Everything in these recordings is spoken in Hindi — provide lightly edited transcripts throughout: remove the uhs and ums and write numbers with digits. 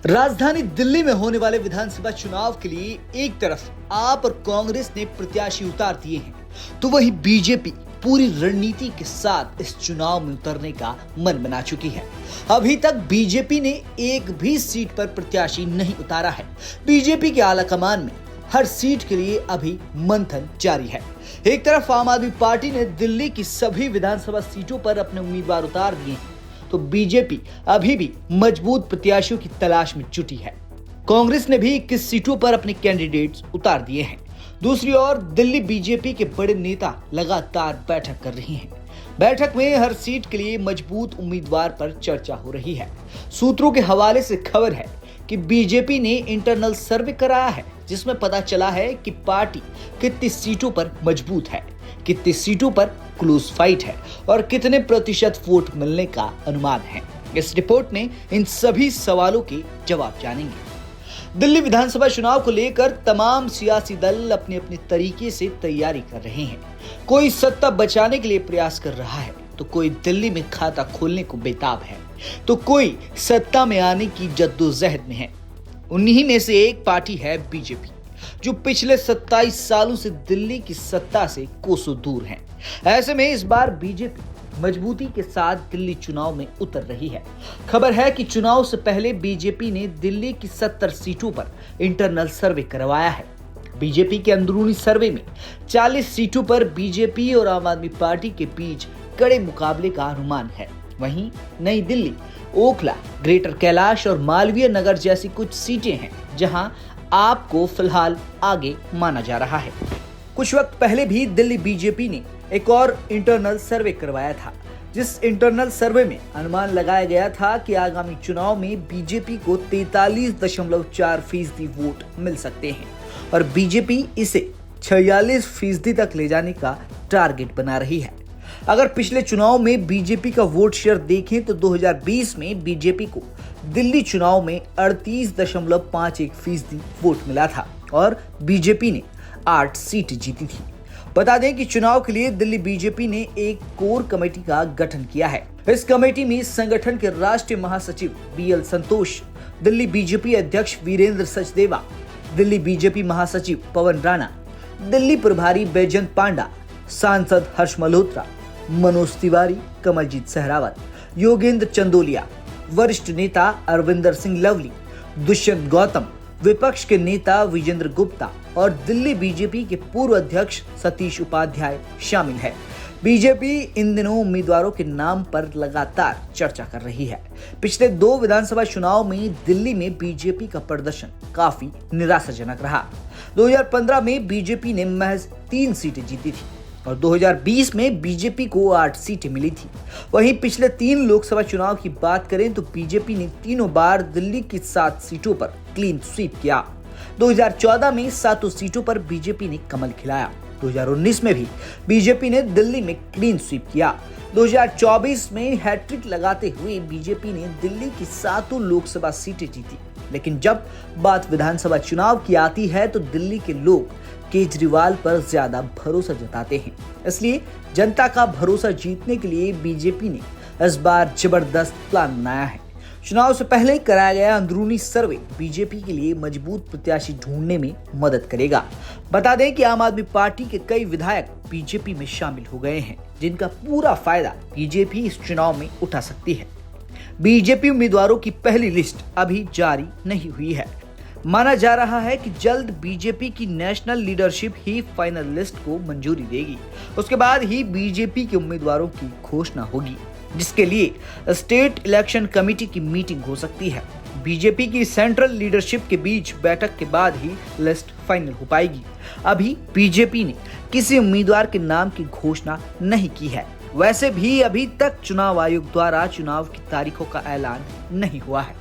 राजधानी दिल्ली में होने वाले विधानसभा चुनाव के लिए एक तरफ आप और कांग्रेस ने प्रत्याशी उतार दिए हैं, तो वहीं बीजेपी पूरी रणनीति के साथ इस चुनाव में उतरने का मन बना चुकी है। अभी तक बीजेपी ने एक भी सीट पर प्रत्याशी नहीं उतारा है। बीजेपी के आला कमान में हर सीट के लिए अभी मंथन जारी है। एक तरफ आम आदमी पार्टी ने दिल्ली की सभी विधानसभा सीटों पर अपने उम्मीदवार उतार दिए हैं, तो बीजेपी अभी भी मजबूत प्रत्याशियों की तलाश में जुटी है। कांग्रेस ने भी 21 सीटों पर अपने कैंडिडेट्स उतार दिए हैं। दूसरी ओर दिल्ली बीजेपी के बड़े नेता लगातार बैठक कर रही हैं। बैठक में हर सीट के लिए मजबूत उम्मीदवार पर चर्चा हो रही है। सूत्रों के हवाले से खबर है कि बीजेपी ने इंटरनल सर्वे कराया है, जिसमें पता चला है कि पार्टी कितनी सीटों पर मजबूत है, कितनी सीटों पर क्लोज फाइट है और कितने प्रतिशत वोट मिलने का अनुमान है। इस रिपोर्ट में इन सभी सवालों के जवाब जानेंगे। दिल्ली विधानसभा चुनाव को लेकर तमाम सियासी दल अपने अपने तरीके से तैयारी कर रहे हैं। कोई सत्ता बचाने के लिए प्रयास कर रहा है, तो कोई दिल्ली में खाता खोलने को बेताब है, तो कोई सत्ता में आने की जद्दोजहद में है। उन्हीं में से एक पार्टी है बीजेपी, जो पिछले 27 सालों से दिल्ली की सत्ता से कोसों दूर है। ऐसे में इस बार बीजेपी मजबूती के साथ दिल्ली चुनाव में उतर रही है। खबर है कि चुनाव से पहले बीजेपी ने दिल्ली की 70 सीटों पर इंटरनल सर्वे करवाया है। बीजेपी के अंदरूनी सर्वे में 40 सीटों पर बीजेपी और आम आदमी पार्टी के बीच कड़े मुकाबले का अनुमान है। वहीं नई दिल्ली, ओखला, ग्रेटर कैलाश और मालवीय नगर जैसी कुछ सीटें हैं, जहां आपको फिलहाल आगे माना जा रहा है। कुछ वक्त पहले भी दिल्ली बीजेपी ने एक और इंटरनल सर्वे करवाया था, जिस इंटरनल सर्वे में अनुमान लगाया गया था कि आगामी चुनाव में बीजेपी को 43.4% वोट मिल सकते हैं और बीजेपी इसे 46% तक ले जाने का टारगेट बना रही है। अगर पिछले चुनाव में बीजेपी का वोट शेयर देखें तो 2020 में बीजेपी को दिल्ली चुनाव में 38.51% वोट मिला था और बीजेपी ने 8 सीट जीती थी। बता दें कि चुनाव के लिए दिल्ली बीजेपी ने एक कोर कमेटी का गठन किया है। इस कमेटी में संगठन के राष्ट्रीय महासचिव BL संतोष, दिल्ली बीजेपी अध्यक्ष वीरेंद्र सचदेवा, दिल्ली बीजेपी महासचिव पवन राणा, दिल्ली प्रभारी बैजयंत पांडा, सांसद हर्ष मल्होत्रा, मनोज तिवारी, कमलजीत सहरावत, योगेंद्र चंदोलिया, वरिष्ठ नेता अरविंदर सिंह लवली, दुष्यंत गौतम, विपक्ष के नेता विजेंद्र गुप्ता और दिल्ली बीजेपी के पूर्व अध्यक्ष सतीश उपाध्याय शामिल है। बीजेपी इन दिनों उम्मीदवारों के नाम पर लगातार चर्चा कर रही है। पिछले 2 विधानसभा चुनाव में दिल्ली में बीजेपी का प्रदर्शन काफी निराशाजनक रहा। 2015 में बीजेपी ने महज 3 सीटें जीती थी और 2020 में बीजेपी को 8 सीटें मिली थी। वहीं पिछले 3 लोकसभा चुनाव की बात करें तो बीजेपी ने तीनों बार दिल्ली की 7 सीटों पर क्लीन स्वीप किया। 2014 में 7 सीटों पर बीजेपी ने कमल खिलाया। 2019 में भी बीजेपी ने दिल्ली में क्लीन स्वीप किया। 2024 में हैट्रिक लगाते हुए बीजेपी ने दिल्ली की 7 लोकसभा सीटें जीती। लेकिन जब बात विधानसभा चुनाव की आती है तो दिल्ली के लोग केजरीवाल पर ज्यादा भरोसा जताते हैं। इसलिए जनता का भरोसा जीतने के लिए बीजेपी ने इस बार जबरदस्त प्लान बनाया है। चुनाव से पहले कराया गया अंदरूनी सर्वे बीजेपी के लिए मजबूत प्रत्याशी ढूंढने में मदद करेगा। बता दें कि आम आदमी पार्टी के कई विधायक बीजेपी में शामिल हो गए हैं, जिनका पूरा फायदा बीजेपी इस चुनाव में उठा सकती है। बीजेपी उम्मीदवारों की पहली लिस्ट अभी जारी नहीं हुई है। माना जा रहा है कि जल्द बीजेपी की नेशनल लीडरशिप ही फाइनल लिस्ट को मंजूरी देगी। उसके बाद ही बीजेपी के उम्मीदवारों की घोषणा होगी, जिसके लिए स्टेट इलेक्शन कमेटी की मीटिंग हो सकती है। बीजेपी की सेंट्रल लीडरशिप के बीच बैठक के बाद ही लिस्ट फाइनल हो पाएगी। अभी बीजेपी ने किसी उम्मीदवार के नाम की घोषणा नहीं की है। वैसे भी अभी तक चुनाव आयोग द्वारा चुनाव की तारीखों का ऐलान नहीं हुआ है,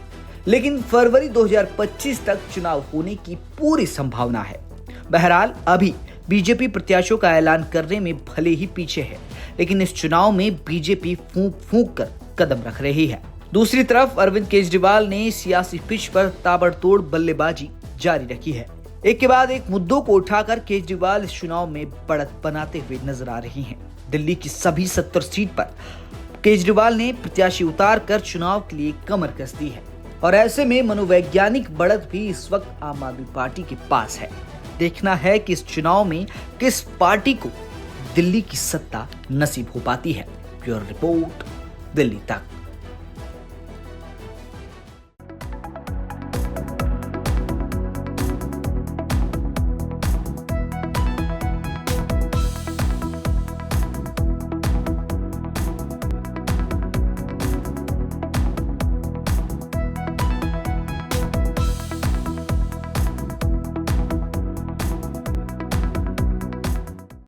लेकिन फरवरी 2025 तक चुनाव होने की पूरी संभावना है। बहरहाल अभी बीजेपी प्रत्याशियों का ऐलान करने में भले ही पीछे है, लेकिन इस चुनाव में बीजेपी फूंक फूंक कर कदम रख रही है। दूसरी तरफ अरविंद केजरीवाल ने सियासी पिच पर ताबड़तोड़ बल्लेबाजी जारी रखी है। एक के बाद एक मुद्दों को उठाकर केजरीवाल इस चुनाव में बढ़त बनाते हुए नजर आ रही हैं। दिल्ली की सभी 70 सीट पर केजरीवाल ने प्रत्याशी उतार कर चुनाव के लिए कमर कस दी है। और ऐसे में मनोवैज्ञानिक बढ़त भी इस वक्त आम आदमी पार्टी के पास है। देखना है कि इस चुनाव में किस पार्टी को दिल्ली की सत्ता नसीब हो पाती है। ब्यूरो रिपोर्ट, दिल्ली तक।